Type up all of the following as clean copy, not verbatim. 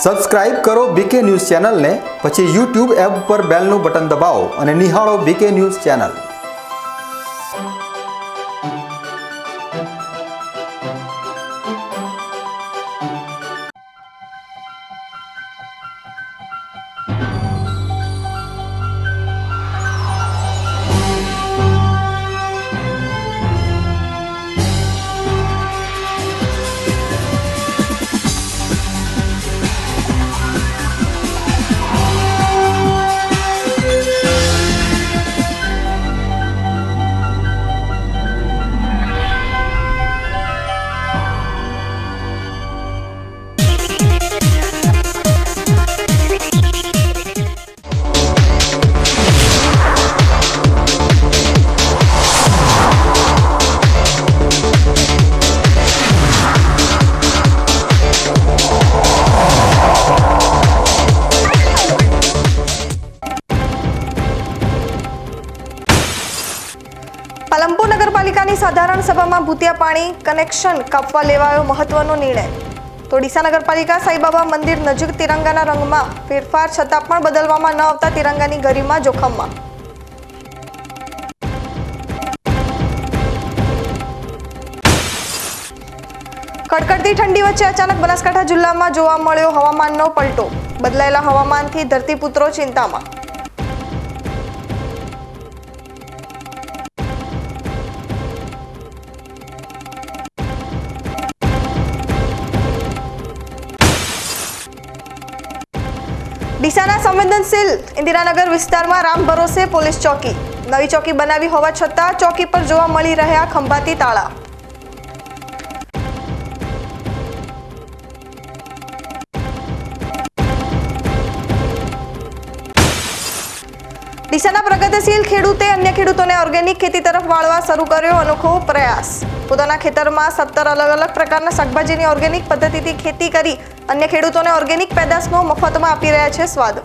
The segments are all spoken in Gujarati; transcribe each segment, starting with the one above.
સબસ્ક્રાઇબ કરો બીકે ન્યૂઝ ચેનલને, પછી YouTube એપ પર બેલનું બટન દબાવો અને નિહાળો બીકે ન્યૂઝ ચેનલ। પાલનપુર નગરપાલિકાની સાધારણ સભામાં ભૂતિયા પાણી કનેક્શન કાપવા લેવાયો મહત્વનો નિર્ણય। તો ડીસા નગરપાલિકા સાઈબાબા મંદિર નજીક તિરંગાના રંગમાં ફેરફાર છતાં પણ બદલવામાં ન આવતા તિરંગાની ગરિમા જોખમમાં। કડકડતી ઠંડી વચ્ચે અચાનક બનાસકાંઠા જિલ્લામાં જોવા મળ્યો હવામાનનો પલટો। બદલાયેલા હવામાનથી ધરતીપુત્રો ચિંતામાં। ડીસાના સંવેદનશીલ ઇન્દિરાનગર વિસ્તારમાં રામ ભરોસે પોલીસ ચોકી। નવી ચોકી બનાવી હોવા છતાં ચોકી પર જોવા મળી રહ્યા ખંભાતી તાળા। ડીસાના પ્રગતિશીલ ખેડૂતે અન્ય ખેડૂતોને ઓર્ગેનિક ખેતી તરફ વાળવા શરૂ કર્યો અનોખો પ્રયાસ। પોતાના ખેતરમાં 17 અલગ અલગ પ્રકારના શાકભાજીની ઓર્ગેનિક પદ્ધતિથી ખેતી કરી અન્ય ખેડૂતોને ઓર્ગેનિક પેદાશનો મફતમાં આપી રહ્યા છે સ્વાદ।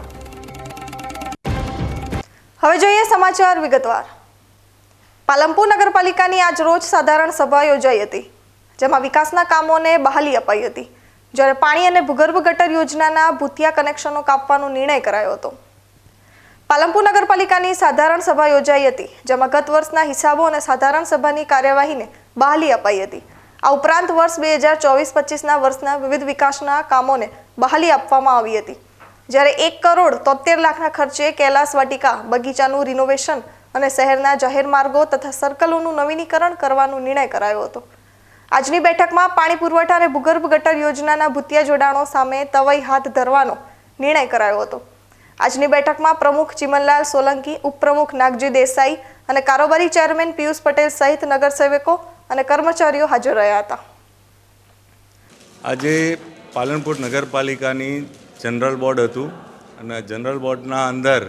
હવે જોઈએ સમાચાર વિગતવાર। પાલનપુર નગરપાલિકાની આજ રોજ સાધારણ સભા યોજાઈ હતી, જેમાં વિકાસના કામોને બહાલી અપાઈ હતી, જ્યારે પાણી અને ભૂગર્ભ ગટર યોજનાના ભૂતિયા કનેક્શનો કાપવાનો નિર્ણય કરાયો હતો। પાલનપુર નગરપાલિકાની સાધારણ સભા યોજાઈ હતી, જેમાં ગત વર્ષના હિસાબો અને સાધારણ સભાની કાર્યવાહીને બહાલી અપાઈ હતી। આ ઉપરાંત વર્ષ 2024-25ના વર્ષના વિવિધ વિકાસના કામોને બહાલી આપવામાં આવી હતી, જ્યારે 1,73 લાખના ખર્ચે કૈલાસ વાટિકા બગીચાનું રિનોવેશન અને શહેરના જાહેર માર્ગો તથા સર્કલોનું નવીનીકરણ કરવાનો નિર્ણય કરાયો હતો। આજની બેઠકમાં પાણી પુરવઠા અને ભૂગર્ભ ગટર યોજનાના ભૂતિયા જોડાણો સામે તવાઈ હાથ ધરવાનો નિર્ણય કરાયો હતો। આજની બેઠકમાં પ્રમુખ ચિમનલાલ સોલંકી, ઉપપ્રમુખ નાગજી દેસાઈ અને કારોબારી ચેરમેન પિયુષ પટેલ સહિત નગરસેવકો અને કર્મચારીઓ હાજર રહ્યા હતા। આજે પાલનપુર નગરપાલિકાની જનરલ બોર્ડ હતું અને જનરલ બોર્ડના અંદર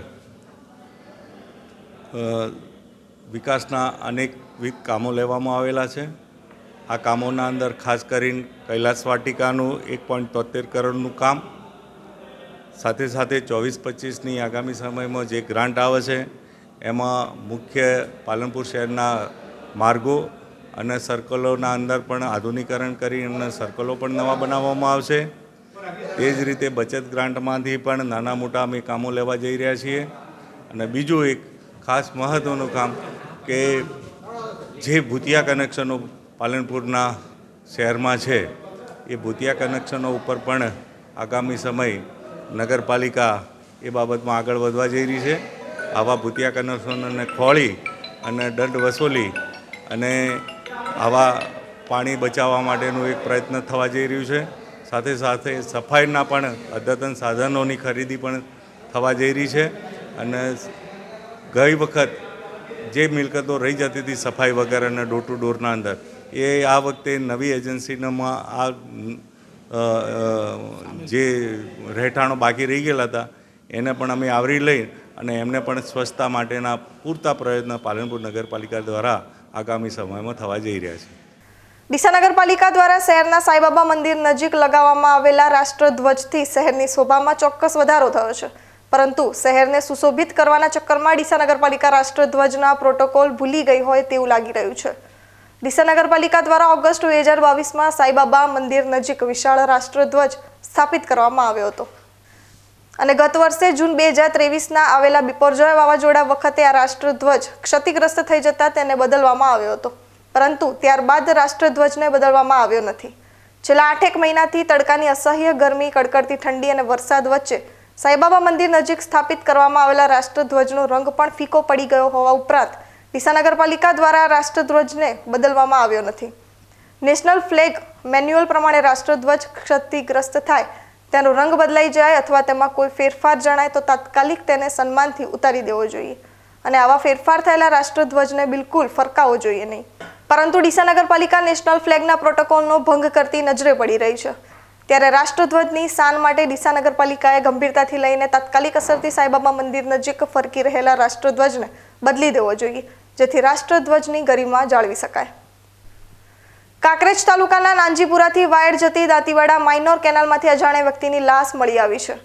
વિકાસના અનેકવિધ કામો લેવામાં આવેલા છે। આ કામોના અંદર ખાસ કરીને કૈલાસ વાટિકાનું 1.73 કરોડનું કામ, સાથે સાથે 24-25ની આગામી સમયમાં જે ગ્રાન્ટ આવે છે એમાં મુખ્ય પાલનપુર શહેરના માર્ગો અને સર્કલોના અંદર પણ આધુનિકરણ કરી અને સર્કલો પણ નવા બનાવવામાં આવશે। તે જ રીતે બચત ગ્રાન્ટમાંથી પણ નાના મોટા અમે કામો લેવા જઈ રહ્યા છીએ। અને બીજું એક ખાસ મહત્ત્વનું કામ કે જે ભૂતિયા કનેક્શનો પાલનપુરના શહેરમાં છે એ ભૂતિયા કનેક્શનો ઉપર પણ આગામી સમય નગરપાલિકા એ બાબતમાં આગળ વધવા જઈ રહી છે। આવા ભૂતિયા કનેક્શનોને ખોળી અને દંડ વસૂલી અને આવા પાણી બચાવવા માટેનું એક પ્રયત્ન થવા જઈ રહ્યું છે। સાથે સાથે સફાઈના પણ અદ્યતન સાધનોની ખરીદી પણ થવા જઈ રહી છે। અને ગઈ વખત જે મિલકતો રહી જતી હતી સફાઈ વગર અને ડોર ટુ ડોરના અંદર, એ આ વખતે નવી એજન્સીમાં આ જે રહેઠાણો બાકી રહી ગયેલા હતા એને પણ અમે આવરી લઈ અને એમને પણ સ્વચ્છતા માટેના પૂરતા પ્રયત્ન પાલનપુર નગરપાલિકા દ્વારા આગામી સમયમાં થવા જઈ રહ્યા છે। ડીસા નગરપાલિકા દ્વારા શહેરના સાઈબાબા મંદિર નજીક લગાવવામાં આવેલા રાષ્ટ્રધ્વજથી શહેરની શોભામાં ચોક્કસ વધારો થયો છે, પરંતુ શહેરને સુશોભિત કરવાના ચક્કરમાં ડીસા નગરપાલિકા રાષ્ટ્રધ્વજના પ્રોટોકોલ ભૂલી ગઈ હોય તેવું લાગી રહ્યું છે। ડીસા નગરપાલિકા દ્વારા ઓગસ્ટ 2022માં સાઈબાબા મંદિર નજીક વિશાળ રાષ્ટ્રધ્વજ સ્થાપિત કરવામાં આવ્યો હતો અને ગત વર્ષે જૂન 2023ના આવેલા બિપોરજોય વાવાઝોડા વખતે આ રાષ્ટ્રધ્વજ ક્ષતિગ્રસ્ત થઈ જતા તેને બદલવામાં આવ્યો હતો, પરંતુ ત્યારબાદ રાષ્ટ્રધ્વજને બદલવામાં આવ્યો નથી. છેલ્લા 8 મહિનાથી તડકાની અસહ્ય ગરમી, કડકડતી ઠંડી અને વરસાદ વચ્ચે સાઈબાબા મંદિર નજીક સ્થાપિત કરવામાં આવેલા રાષ્ટ્રધ્વજનો રંગ પણ ફીકો પડી ગયો હોવા ઉપરાંત ડીસા નગરપાલિકા દ્વારા રાષ્ટ્રધ્વજને બદલવામાં આવ્યો નથી. નેશનલ ફ્લેગ મેન્યુઅલ પ્રમાણે રાષ્ટ્રધ્વજ ક્ષતિગ્રસ્ત થાય, તેનો રંગ બદલાઈ જાય અથવા તેમાં કોઈ ફેરફાર જણાય તો તાત્કાલિક તેને સન્માનથી ઉતારી દેવો જોઈએ અને આવા ફેરફાર થયેલા રાષ્ટ્રધ્વજને બિલકુલ ફરકાવવો જોઈએ નહીં. પરંતુ ડીસા નગરપાલિકા નેશનલ ફ્લેગના પ્રોટોકોલનો ભંગ કરતી નજરે પડી રહી છે. ત્યારે રાષ્ટ્રધ્વજની શાન માટે ડીસા નગરપાલિકાએ ગંભીરતાથી લઈને તાત્કાલિક અસરથી સાઈબાબા મંદિર નજીક ફરકી રહેલા રાષ્ટ્રધ્વજને બદલી દેવો જોઈએ, જેથી રાષ્ટ્રધ્વજની ગરિમા જાળવી શકાય. કાંકરેજ તાલુકાના નાનજીપુરાથી વાયડ જતી દાંતીવાડા માઇનોર કેનાલમાંથી અજાણ્યા વ્યક્તિની લાશ મળી આવી છે.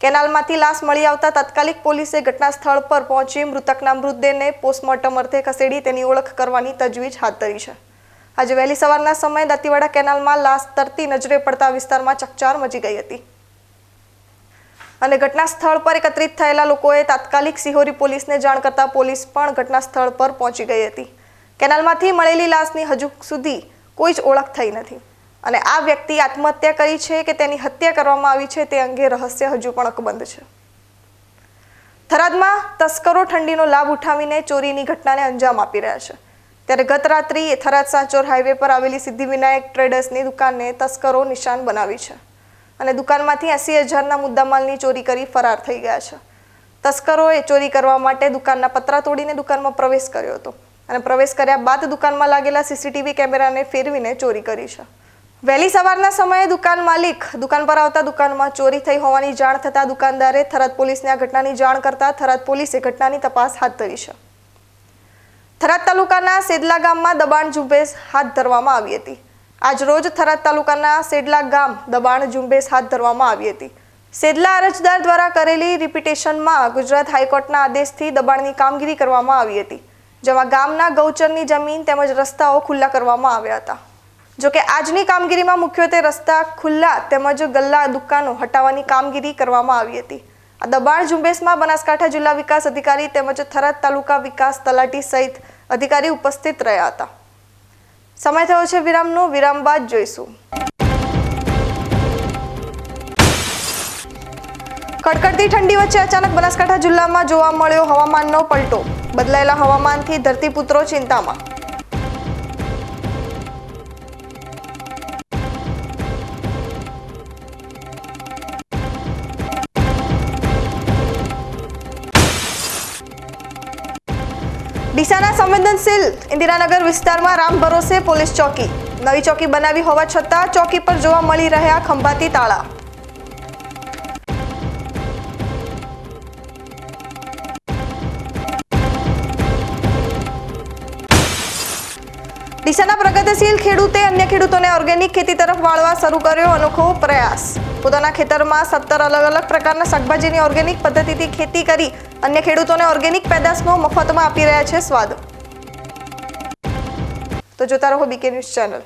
કેનાલમાંથી લાશ મળી આવતા તાત્કાલિક પોલીસે ઘટના સ્થળ પર પહોંચી મૃતકના મૃતદેહને પોસ્ટમોર્ટમ અર્થે ખસેડી તેની ઓળખ કરવાની તજવીજ હાથ ધરી છે. આજે વહેલી સવારના સમયે દાંતીવાડા કેનાલમાં લાશ તરતી નજરે પડતા વિસ્તારમાં ચકચાર મચી ગઈ હતી અને ઘટના સ્થળ પર એકત્રિત થયેલા લોકોએ તાત્કાલિક સિહોરી પોલીસને જાણ કરતા પોલીસ પણ ઘટના સ્થળ પર પહોંચી ગઈ હતી. કેનાલમાંથી મળેલી લાશની હજુ સુધી કોઈ જ ઓળખ થઈ નથી અને આ વ્યક્તિ આત્મહત્યા કરી છે કે તેની હત્યા કરવામાં આવી છે તે અંગે રહસ્ય હજુ પણ અકબંધ છે. થરાદમાં તસ્કરો ઠંડીનો લાભ ઉઠાવીને ચોરીની ઘટનાને અંજામ આપી રહ્યા છે. ત્યારે ગત રાત્રિએ થરાદ સાંચોર હાઈવે પર આવેલી સિદ્ધિવિનાયક ટ્રેડર્સની દુકાનને તસ્કરો નિશાન બનાવી છે અને દુકાનમાંથી 80,000ના મુદ્દામાલની ચોરી કરી ફરાર થઈ ગયા છે. તસ્કરોએ ચોરી કરવા માટે દુકાનના પતરા તોડીને દુકાનમાં પ્રવેશ કર્યો હતો અને પ્રવેશ કર્યા બાદ દુકાનમાં લાગેલા સીસીટીવી કેમેરાને ફેરવીને ચોરી કરી છે. વહેલી સવારના સમયે દુકાન માલિક દુકાન પર આવતા દુકાનમાં ચોરી થઈ હોવાની જાણ થતાં દુકાનદારે થરાદ પોલીસને આ ઘટનાની જાણ કરતા થરાદ પોલીસે ઘટનાની તપાસ હાથ ધરી છે. થરાદ તાલુકાના સેદલા ગામમાં દબાણ ઝુંબેશ હાથ ધરવામાં આવી હતી. આજ રોજ થરાદ તાલુકાના સેદલા ગામ દબાણ ઝુંબેશ હાથ ધરવામાં આવી હતી. સેદલા અરજદાર દ્વારા કરેલી રિપિટેશનમાં ગુજરાત હાઈકોર્ટના આદેશથી દબાણની કામગીરી કરવામાં આવી હતી, જેમાં ગામના ગૌચરની જમીન તેમજ રસ્તાઓ ખુલ્લા કરવામાં આવ્યા હતા. જોકે આજની કામગીરીમાં મુખ્યત્વે રસ્તા ખુલ્લા તેમજ ગલ્લા દુકાનો હટાવવાની કામગીરી કરવામાં આવી હતી. આ દબાણ ઝુંબેશમાં બનાસકાંઠા જિલ્લા વિકાસ અધિકારી તેમજ થરાદ તાલુકા વિકાસ તલાટી સહિત અધિકારી ઉપસ્થિત રહ્યા હતા. સમય થયો છે વિરામનો. વિરામ બાદ જોઈશું. કડકડતી ઠંડી વચ્ચે અચાનક બનાસકાંઠા જિલ્લામાં જોવા મળ્યો હવામાનનો પલટો. બદલાયેલા હવામાનથી ધરતીપુત્રો ચિંતામાં. ડીસાના સંવેદનશીલ ઇન્દિરાનગર વિસ્તારમાં રામ ભરોસે પોલીસ ચોકી. નવી ચોકી બનાવી હોવા છતાં ચોકી પર જોવા મળી રહ્યા ખંભાતી તાળા. ડીસાના પ્રગતિશીલ ખેડૂતે અન્ય ખેડૂતોને ઓર્ગેનિક ખેતી તરફ વાળવા શરૂ કર્યો અનોખો પ્રયાસ. પોતાના ખેતરમાં 17 અલગ અલગ પ્રકારના શાકભાજીની ઓર્ગેનિક પદ્ધતિથી ખેતી કરી અન્ય ખેડૂતોને ઓર્ગેનિક પેદાશનો મફતમાં આપી રહ્યા છે સ્વાદ. તો જોતા રહો બીકે ન્યૂઝ ચેનલ.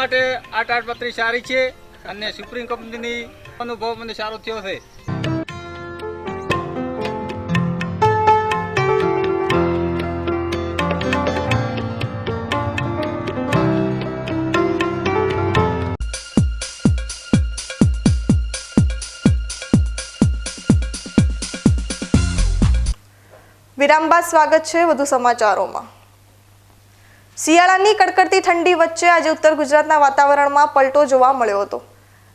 માટે આ તાડપત્રી સારી છે અને સુપ્રીમ કંપનીની અનુભવ મને સારો થયો છે. વિરામ બાદ સ્વાગત છે વધુ સમાચારોમાં. શિયાળાની કડકડતી ઠંડી વચ્ચે આજે ઉત્તર ગુજરાતના વાતાવરણમાં પલટો જોવા મળ્યો હતો.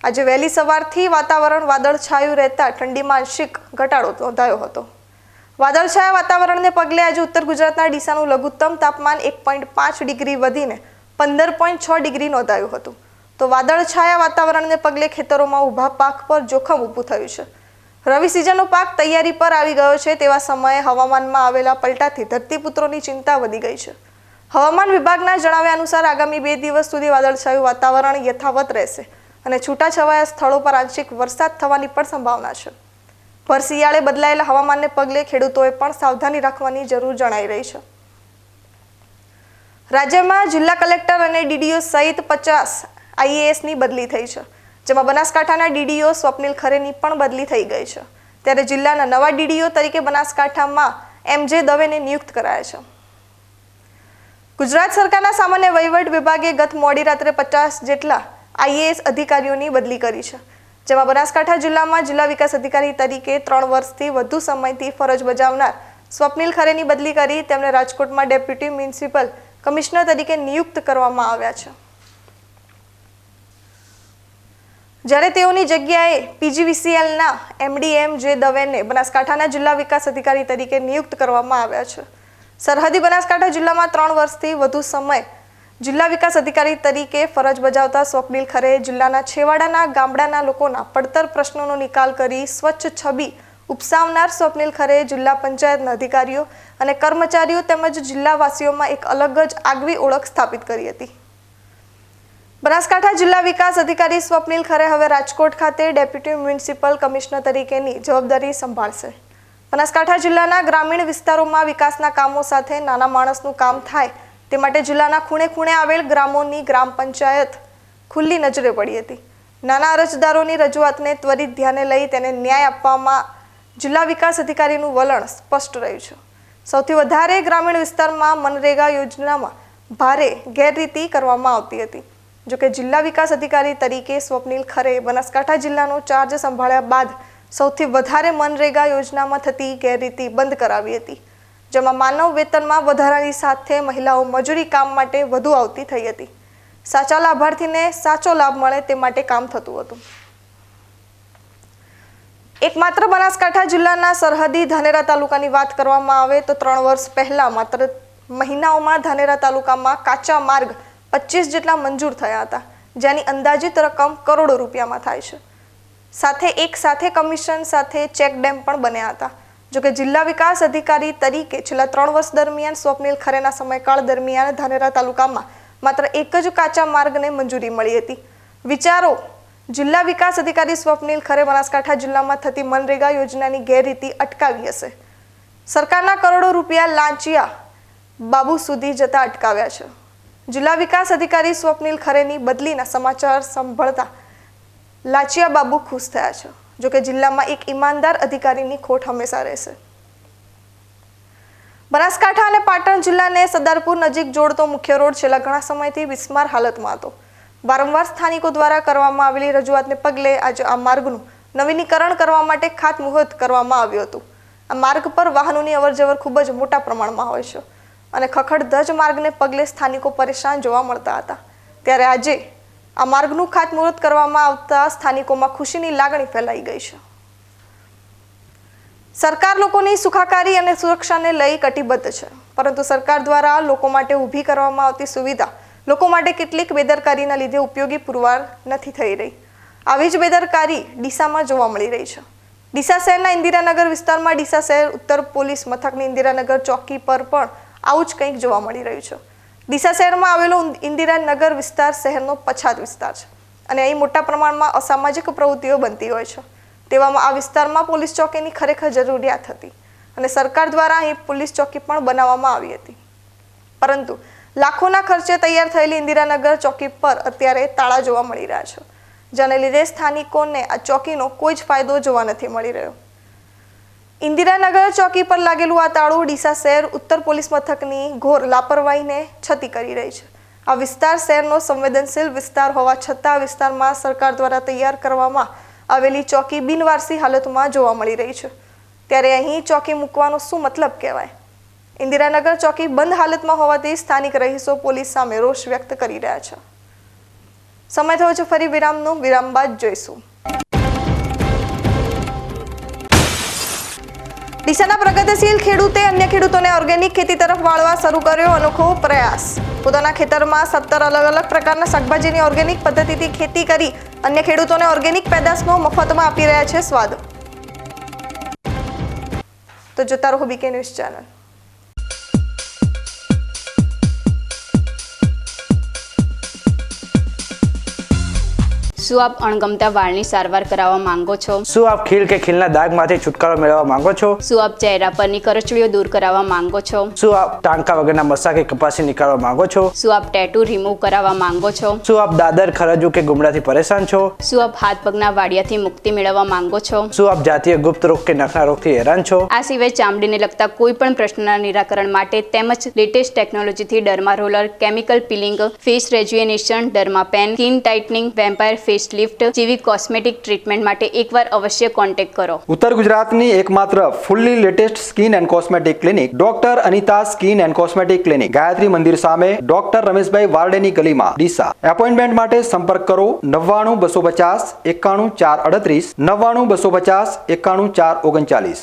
આજે વહેલી સવારથી વાતાવરણ વાદળછાયું રહેતા ઠંડીમાં આંશિક ઘટાડો નોંધાયો હતો. વાદળછાયા વાતાવરણને પગલે આજે ઉત્તર ગુજરાતના ડીસાનું લઘુત્તમ તાપમાન 1.5 ડિગ્રી વધીને 15.6 ડિગ્રી નોંધાયું હતું. તો વાદળછાયા વાતાવરણને પગલે ખેતરોમાં ઊભા પાક પર જોખમ ઊભું થયું છે. રવિ સિઝનનો પાક તૈયારી પર આવી ગયો છે તેવા સમયે હવામાનમાં આવેલા પલટાથી ધરતીપુત્રોની ચિંતા વધી ગઈ છે. હવામાન વિભાગના જણાવ્યા અનુસાર આગામી 2 દિવસ સુધી વાદળછાયું વાતાવરણ યથાવત રહેશે અને છૂટાછવાયા સ્થળો પર આંશિક વરસાદ થવાની પણ સંભાવના છે. ભર શિયાળે બદલાયેલા હવામાનને પગલે ખેડૂતોએ પણ સાવધાની રાખવાની જરૂર જણાઈ રહી છે. રાજ્યમાં જિલ્લા કલેક્ટર અને ડીડીઓ સહિત 50 આઈએએસની બદલી થઈ છે, જેમાં બનાસકાંઠાના ડીડીઓ સ્વપ્નિલ ખરેની પણ બદલી થઈ ગઈ છે. ત્યારે જિલ્લાના નવા ડીડીઓ તરીકે બનાસકાંઠામાં એમજે દવેને નિયુક્ત કરાયા છે. ગુજરાત સરકારના સામાન્ય વહીવટ વિભાગે ગત મોડી રાત્રે 50 જેટલા આઈએએસ અધિકારીઓની બદલી કરી છે, જેમાં બનાસકાંઠા જિલ્લામાં જિલ્લા વિકાસ અધિકારી તરીકે 3 વર્ષથી વધુ સમયથી ફરજ બજાવનાર સ્વપ્નિલ ખરેની બદલી કરી તેમને રાજકોટમાં ડેપ્યુટી મ્યુનિસિપલ કમિશનર તરીકે નિયુક્ત કરવામાં આવ્યા છે. જ્યારે તેઓની જગ્યાએ પીજીવીસીએલના એમડી એમજે દવેને બનાસકાંઠાના જિલ્લા વિકાસ અધિકારી તરીકે નિયુક્ત કરવામાં આવ્યા છે. સરહદી બનાસકાંઠા જિલ્લામાં 3 વર્ષથી વધુ સમય જિલ્લા વિકાસ અધિકારી તરીકે ફરજ બજાવતા સ્વપ્નિલ ખરે જિલ્લાના છેવાડાના ગામડાના લોકોના પડતર પ્રશ્નોનો નિકાલ કરી સ્વચ્છ છબી ઉપસાવનાર સ્વપ્નિલ ખરે જિલ્લા પંચાયતના અધિકારીઓ અને કર્મચારીઓ તેમજ જિલ્લાવાસીઓમાં એક અલગ જ આગવી ઓળખ સ્થાપિત કરી હતી. બનાસકાંઠા જિલ્લા વિકાસ અધિકારી સ્વપ્નિલ ખરે હવે રાજકોટ ખાતે ડેપ્યુટી મ્યુનિસિપલ કમિશનર તરીકેની જવાબદારી સંભાળશે. બનાસકાંઠા જિલ્લાના ગ્રામીણ વિસ્તારોમાં વિકાસના કામો સાથે નાના માણસનું કામ થાય તે માટે જિલ્લાના ખૂણે ખૂણે આવેલ ગ્રામોની ગ્રામ પંચાયત ખુલ્લી નજરે પડી હતી. નાના અરજદારોની રજૂઆતને ત્વરિત ધ્યાને લઈ તેને ન્યાય આપવામાં જિલ્લા વિકાસ અધિકારીનું વલણ સ્પષ્ટ રહ્યું છે. સૌથી વધારે ગ્રામીણ વિસ્તારમાં મનરેગા યોજનામાં ભારે ગેરરીતિ કરવામાં આવતી હતી. જોકે જિલ્લા વિકાસ અધિકારી તરીકે સ્વપ્નિલ ખરે બનાસકાંઠા જિલ્લાનો ચાર્જ સંભાળ્યા બાદ સૌથી વધારે મનરેગા યોજનામાં થતી ગેરરીતિ બંધ કરાવી હતી, જેમાં માનવ વેતનમાં વધારાની સાથે મહિલાઓ મજૂરી કામ માટે વધુ આવતી થઈ હતી. સાચા લાભાર્થીને સાચો લાભ મળે તે માટે કામ થતું હતું. એકમાત્ર બનાસકાંઠા જિલ્લાના સરહદી ધાનેરા તાલુકાની વાત કરવામાં આવે તો 3 વર્ષ પહેલા માત્ર મહિનાઓમાં ધાનેરા તાલુકામાં કાચા માર્ગ 25 જેટલા મંજૂર થયા હતા, જેની અંદાજિત રકમ કરોડો રૂપિયામાં થાય છે. સાથે કમિશન સાથે ચેક ડેમ પણ બન્યા હતા. જોકે જિલ્લા વિકાસ અધિકારી તરીકે છેલ્લા 3 વર્ષ દરમિયાન સ્વપ્નિલ ખરેના સમયકાળ દરમિયાન ધાનેરા તાલુકામાં માત્ર એક જ કાચા માર્ગને મંજૂરી મળી હતી. વિચારો, જિલ્લા વિકાસ અધિકારી સ્વપ્નિલ ખરે બનાસકાંઠા જિલ્લામાં થતી મનરેગા યોજનાની ગેરરીતિ અટકાવી હશે. સરકારના કરોડો રૂપિયા લાંચિયા બાબુ સુધી જતા અટકાવ્યા છે. જિલ્લા વિકાસ અધિકારી સ્વપ્નિલ ખરેની બદલીના સમાચાર સાંભળતા લાંચિયા બાબુ ખુશ થયા છે. જોકે જિલ્લામાં એક ઈમાનદાર અધિકારીની ખોટ હંમેશા રહેશે. બનાસકાંઠા અને પાટણ જિલ્લાને સદારપુર નજીક જોડતો મુખ્ય રોડ છેલ્લા ઘણા સમયથી બિસ્માર હાલતમાં હતો. વારંવાર સ્થાનિકો દ્વારા કરવામાં આવેલી રજૂઆતને પગલે આજે આ માર્ગનું નવીનીકરણ કરવા માટે ખાતમુહૂર્ત કરવામાં આવ્યું હતું. આ માર્ગ પર વાહનોની અવરજવર ખૂબ જ મોટા પ્રમાણમાં હોય છે અને ખખડધજ માર્ગને પગલે સ્થાનિકો પરેશાન જોવા મળતા હતા. ત્યારે આજે આ માર્ગનું ખાતમુહૂર્ત કરવામાં આવતા સ્થાનિકોમાં ખુશીની લાગણી ફેલાઈ ગઈ છે. સરકાર લોકોની સુખાકારી અને સુરક્ષાને લઈ કટિબદ્ધ છે, પરંતુ સરકાર દ્વારા લોકો માટે ઊભી કરવામાં આવતી સુવિધા લોકો માટે કેટલીક બેદરકારીના લીધે ઉપયોગી પુરવાર નથી થઈ રહી. આવી જ બેદરકારી ડીસામાં જોવા મળી રહી છે. ડીસા શહેરના ઇન્દિરાનગર વિસ્તારમાં ડીસા શહેર ઉત્તર પોલીસ મથકની ઇન્દિરાનગર ચોકી પર પણ આવું જ કંઈક જોવા મળી રહ્યું છે. ડીસા શહેરમાં આવેલો ઇન્દિરાનગર વિસ્તાર શહેરનો પછાત વિસ્તાર છે અને અહીં મોટા પ્રમાણમાં અસામાજિક પ્રવૃત્તિઓ બનતી હોય છે. તેવામાં આ વિસ્તારમાં પોલીસ ચોકીની ખરેખર જરૂરિયાત હતી અને સરકાર દ્વારા અહીં પોલીસ ચોકી પણ બનાવવામાં આવી હતી. પરંતુ લાખોના ખર્ચે તૈયાર થયેલી ઇન્દિરાનગર ચોકી પર અત્યારે તાળા જોવા મળી રહ્યા છે, જેને લીધે સ્થાનિકોને આ ચોકીનો કોઈ જ ફાયદો જોવા નથી મળી રહ્યો. ઇન્દિરાનગર ચોકી પર લાગેલું આ તાળું ડીસા શહેર ઉત્તર પોલીસ મથકની ઘોર લાપરવાહીને છતી કરી રહી છે. આ વિસ્તાર શહેરનો સંવેદનશીલ વિસ્તાર હોવા છતાં આ વિસ્તારમાં સરકાર દ્વારા તૈયાર કરવામાં આવેલી ચોકી બિનવારસી હાલતમાં જોવા મળી રહી છે. ત્યારે અહીં ચોકી મૂકવાનો શું મતલબ કહેવાય? ઇન્દિરાનગર ચોકી બંધ હાલતમાં હોવાથી સ્થાનિક રહીશો પોલીસ સામે રોષ વ્યક્ત કરી રહ્યા છે. સમય થયો છે ફરી વિરામનું. વિરામ બાદ જોઈશું. ડીસાના પ્રગતિશીલ ખેડૂતે અન્ય ખેડૂતોને ઓર્ગેનિક ખેતી તરફ વાળવા શરૂ કર્યો અનોખો પ્રયાસ. પોતાના ખેતરમાં 17 અલગ અલગ પ્રકારના શાકભાજીની ઓર્ગેનિક પદ્ધતિથી ખેતી કરી અન્ય ખેડૂતોને ઓર્ગેનિક પેદાશનો મફતમાં આપી રહ્યા છે સ્વાદ. તો જોતા રહો બીકે ન્યૂઝ ચેનલ. શું આપ અણગમતા વાળની સારવાર કરાવવા માંગો છો? શું આપ ખીલ કે ખીલના દાગમાંથી છુટકારો મેળવવા માંગો છો? શું આપ ચહેરા પરની કરચલીઓ દૂર કરાવવા માંગો છો? શું આપ ટાંકા વગરના મસા કે કપાસી નીકાળવા માંગો છો? શું આપ ટેટુ રિમૂવ કરાવવા માંગો છો? શું આપ દાદર ખરજુ કે ગુમડાથી પરેશાન છો? શું આપ હાથ પગના વાડિયાથી મુક્તિ મેળવવા માંગો છો? શું આપ જાતીય ગુપ્ત રોગ કે નખના રોગથી હેરાન છો? આ સિવાય ચામડીને લગતા કોઈ પણ પ્રશ્નના નિરાકરણ માટે તેમજ લેટેસ્ટ ટેકનોલોજીથી derma roller, chemical peeling, face rejuvenation, derma pen, skin tightening, vampire face lift જેવી કોસ્મેટિક ટ્રીટમેન્ટ માટે એકવાર અવશ્ય કોન્ટેક્ટ કરો. ઉત્તર ગુજરાતની એકમાત્ર fully latest skin and cosmetic clinic doctor Anita skin and cosmetic clinic, Gayatri Mandir સામે, ડોક્ટર રમેશભાઈ વારડેની ગલીમાં, ડીસા. એપોઇન્ટમેન્ટ માટે સંપર્ક કરો 99 250 91 438, 99 250 91 439.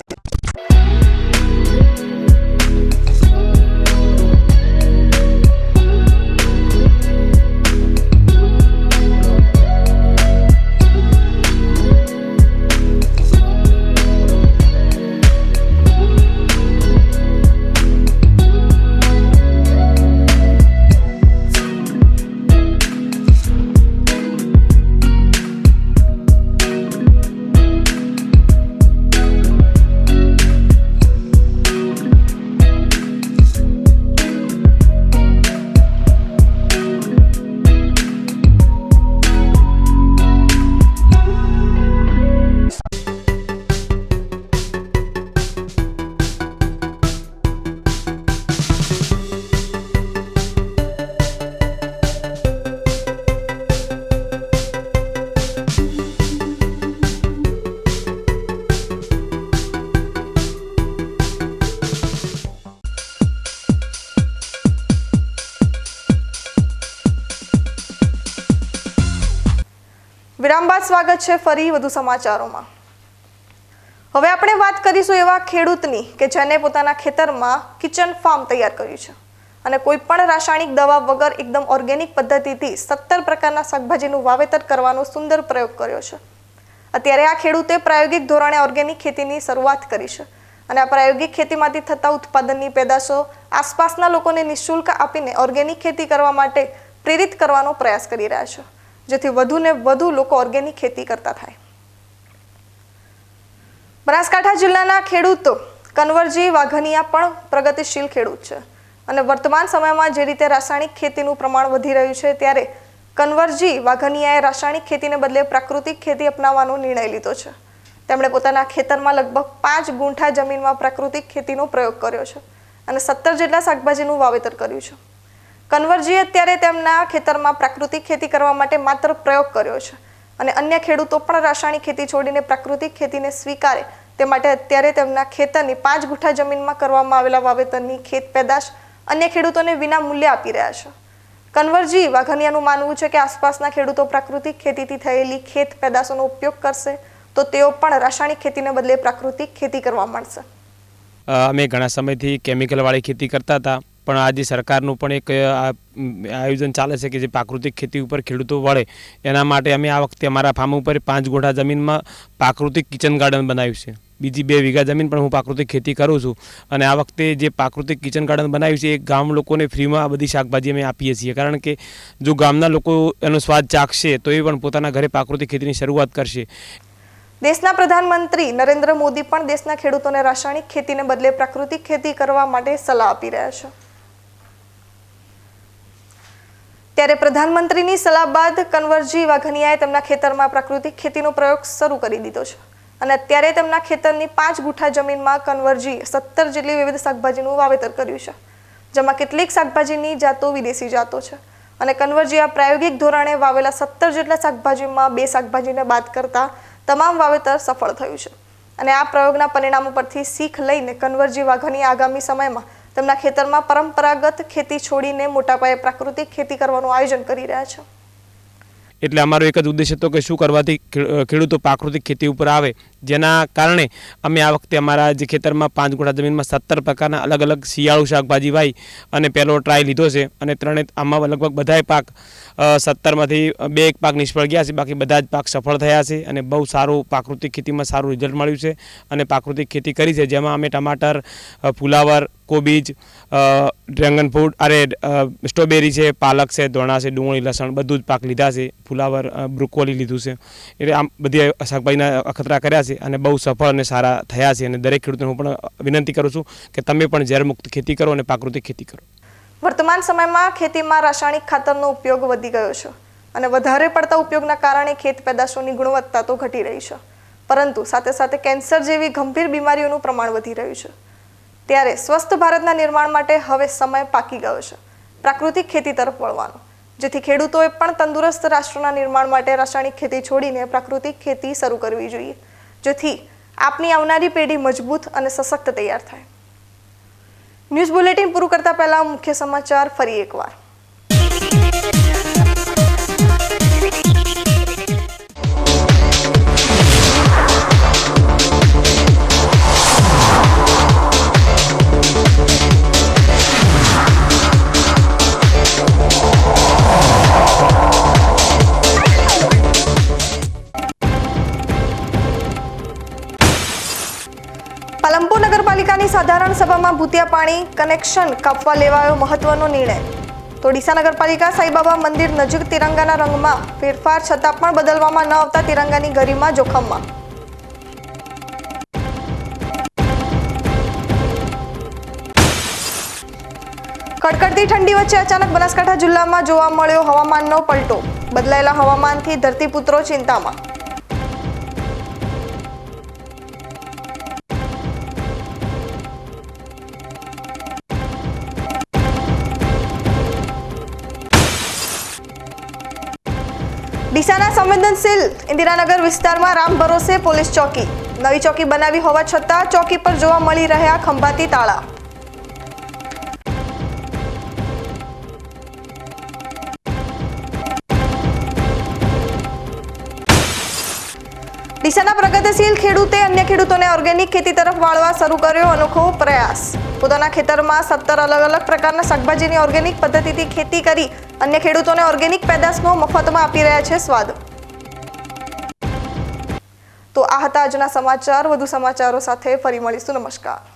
વિરામ બાદ સ્વાગત છે ફરી વધુ સમાચારોમાં. હવે આપણે વાત કરીશું એવા ખેડૂતની કે જેને પોતાના ખેતરમાં કિચન ફાર્મ તૈયાર કર્યું છે અને કોઈ પણ રાસાયણિક દવા વગર એકદમ ઓર્ગેનિક પદ્ધતિથી 17 પ્રકારના શાકભાજીનું વાવેતર કરવાનો સુંદર પ્રયોગ કર્યો છે. અત્યારે આ ખેડૂતે પ્રાયોગિક ધોરણે ઓર્ગેનિક ખેતીની શરૂઆત કરી છે અને આ પ્રાયોગિક ખેતીમાંથી થતા ઉત્પાદનની પેદાશો આસપાસના લોકોને નિઃશુલ્ક આપીને ઓર્ગેનિક ખેતી કરવા માટે પ્રેરિત કરવાનો પ્રયાસ કરી રહ્યા છે, જેથી વધુને વધુ લોકો ઓર્ગેનિક ખેતી કરતા થાય. બનાસકાંઠા જિલ્લાના ખેડૂતો કન્વરજી વાઘાણીયા પણ પ્રગતિશીલ ખેડૂત છે અને વર્તમાન સમયમાં જે રીતે રાસાયણિક ખેતીનું પ્રમાણ વધી રહ્યું છે ત્યારે કન્વરજી વાઘાણીયાએ રાસાયણિક ખેતીને બદલે પ્રાકૃતિક ખેતી અપનાવવાનો નિર્ણય લીધો છે. તેમણે પોતાના ખેતરમાં લગભગ 5 ગુંઠા જમીનમાં પ્રાકૃતિક ખેતીનો પ્રયોગ કર્યો છે અને 17 જેટલા શાકભાજીનું વાવેતર કર્યું છે. કન્વરજીએ અત્યારે તેમના ખેતરમાં પ્રાકૃતિક ખેતી કરવા માટે માત્ર પ્રયોગ કર્યો છે અને અન્ય ખેડૂતો પણ રાસાયણિક ખેતી છોડીને પ્રાકૃતિક ખેતીને સ્વીકારે તે માટે અત્યારે તેમના ખેતરની 5 ગુંઠા જમીનમાં કરવામાં આવેલા વાવેતરની ખેત પેદાશ અન્ય ખેડૂતોને વિના મૂલ્યે આપી રહ્યા છે. કન્વરજી વાઘાણીયાનું માનવું છે કે આસપાસના ખેડૂતો પ્રાકૃતિક ખેતીથી થયેલી ખેત પેદાશોનો ઉપયોગ કરશે તો તેઓ પણ રાસાયણિક ખેતીને બદલે પ્રાકૃતિક ખેતી કરવા માંડશે. અમે ઘણા સમયથી કેમિકલવાળી ખેતી કરતા હતા, પણ આજે સરકારનું પણ એક આયોજન ચાલે છે કે જે પ્રાકૃતિક ખેતી ઉપર ખેડૂતો વળે એના માટે અમે આ વખતે અમારા ફાર્મ ઉપર 5 ગુંઠા જમીનમાં પ્રાકૃતિક કિચન ગાર્ડન બનાવ્યું છે. બીજી 2 વીઘા જમીન પણ હું પ્રાકૃતિક ખેતી કરું છું અને આ વખતે જે પ્રાકૃતિક કિચન ગાર્ડન બનાવ્યું છે એ ગામ લોકોને ફ્રીમાં આ બધી શાકભાજી અમે આપીએ છીએ, કારણ કે જો ગામના લોકો એનો સ્વાદ ચાખશે તો એ પણ પોતાના ઘરે પ્રાકૃતિક ખેતીની શરૂઆત કરશે. દેશના પ્રધાનમંત્રી નરેન્દ્ર મોદી પણ દેશના ખેડૂતોને રાસાયણિક ખેતીને બદલે પ્રાકૃતિક ખેતી કરવા માટે સલાહ આપી રહ્યા છે. ત્યારે પ્રધાનમંત્રીની સલાહ બાદ કન્વરજી વાઘાણીયાએ તેમના ખેતરમાં પ્રાકૃતિક ખેતીનો પ્રયોગ શરૂ કરી દીધો છે અને અત્યારે તેમના ખેતરની 5 ગુંઠા જમીનમાં કન્વરજી 17 જેટલી વિવિધ શાકભાજીનું વાવેતર કર્યું છે, જેમાં કેટલીક શાકભાજીની જાતો વિદેશી જાતો છે અને કન્વરજી આ પ્રાયોગિક ધોરણે વાવેલા 17 જેટલા શાકભાજીમાં 2 શાકભાજીને બાદ કરતા તમામ વાવેતર સફળ થયું છે અને આ પ્રયોગના પરિણામો પરથી શીખ લઈને કન્વરજી વાઘાણીયા આગામી સમયમાં તેમના ખેતરમાં પરંપરાગત ખેતી છોડીને મોટા પાયે પ્રાકૃતિક ખેતી કરવાનું આયોજન કરી રહ્યા છે. એટલે અમારો એક જ ઉદ્દેશ હતો કે શું કરવાથી ખેડૂતો પ્રાકૃતિક ખેતી ઉપર આવે, જેના કારણે અમે આ વખતે અમારા જે ખેતરમાં 5 ગુંઠા જમીનમાં 17 પ્રકારના અલગ અલગ શિયાળુ શાકભાજી વાવી અને પહેલો ટ્રાય લીધો છે અને આમાં લગભગ બધાય પાક 17માંથી 2 પાક નિષ્ફળ ગયા છે, બાકી બધા જ પાક સફળ થયા છે અને બહુ સારું પ્રાકૃતિક ખેતીમાં સારું રિઝલ્ટ મળ્યું છે અને પ્રાકૃતિક ખેતી કરી છે, જેમાં અમે ટમાટર, ફુલાવર, કોબીજ, ડ્રેગન ફ્રૂટ, સ્ટ્રોબેરી છે, પાલક છે, ધોણા છે, ડુંગળી, લસણ બધું જ પાક લીધા છે, ફુલાવર, બ્રોકોલી લીધું છે, એટલે આમ બધી શાકભાજીના અખતરા કર્યા છે અને બહુ સફળ અને સારા થયા છે અને દરેક ખેડૂતોને હું પણ વિનંતી કરું છું કે તમે પણ ઝેર મુક્ત ખેતી કરો અને પ્રાકૃતિક ખેતી કરો. વર્તમાન સમયમાં ખેતીમાં રાસાયણિક ખાતરનો ઉપયોગ વધી ગયો છે અને વધારે પડતા ઉપયોગના કારણે ખેત પેદાશોની ગુણવત્તા તો ઘટી રહી છે, પરંતુ સાથે સાથે કેન્સર જેવી ગંભીર બીમારીઓનું પ્રમાણ વધી રહ્યું છે. ત્યારે સ્વસ્થ ભારતના નિર્માણ માટે હવે સમય પાકી ગયો છે પ્રાકૃતિક ખેતી તરફ વળવાનો, જેથી ખેડૂતોએ પણ તંદુરસ્ત રાષ્ટ્રના નિર્માણ માટે રાસાયણિક ખેતી છોડીને પ્રાકૃતિક ખેતી શરૂ કરવી જોઈએ, જેથી આપની આવનારી પેઢી મજબૂત અને સશક્ત તૈયાર થાય. ન્યૂઝ બુલેટિન પૂરું કરતા પહેલા મુખ્ય સમાચાર ફરી એકવાર. પાલનપુર નગરપાલિકાની સાધારણ સભામાં ભૂતિયા પાણી કનેક્શન કાપવા લેવાયો મહત્વનો નિર્ણય. તો ડીસા નગરપાલિકા સાઈબાબા મંદિર નજીક તિરંગાના રંગમાં ફેરફાર છતાં પણ બદલવામાં ન આવતા તિરંગાની ગરિમા જોખમમાં. કડકડતી ઠંડી વચ્ચે અચાનક બનાસકાંઠા જિલ્લામાં જોવા મળ્યો હવામાનનો પલટો. બદલાયેલા હવામાનથી ધરતીપુત્રો ચિંતામાં. ડીસાના સંવેદનશીલ ઇન્દિરાનગર વિસ્તારમાં રામ ભરોસે પોલીસ ચોકી. નવી ચોકી બનાવી હોવા છતાં ચોકી પર જોવા મળી રહ્યા ખંભાતી તાળા. ડીસાના પ્રગતિશીલ ખેડૂતે અન્ય ખેડૂતોને ઓર્ગેનિક ખેતી તરફ વાળવા શરૂ કર્યો અનોખો પ્રયાસ. પોતાના ખેતરમાં 17 અલગ અલગ પ્રકારના શાકભાજીની ઓર્ગેનિક પદ્ધતિથી ખેતી કરી અન્ય ખેડૂતોને ઓર્ગેનિક પેદાશનો મફતમાં આપી રહ્યા છે સ્વાદ. તો આ હતા આજના સમાચાર. વધુ સમાચારો સાથે ફરી મળીશું. નમસ્કાર.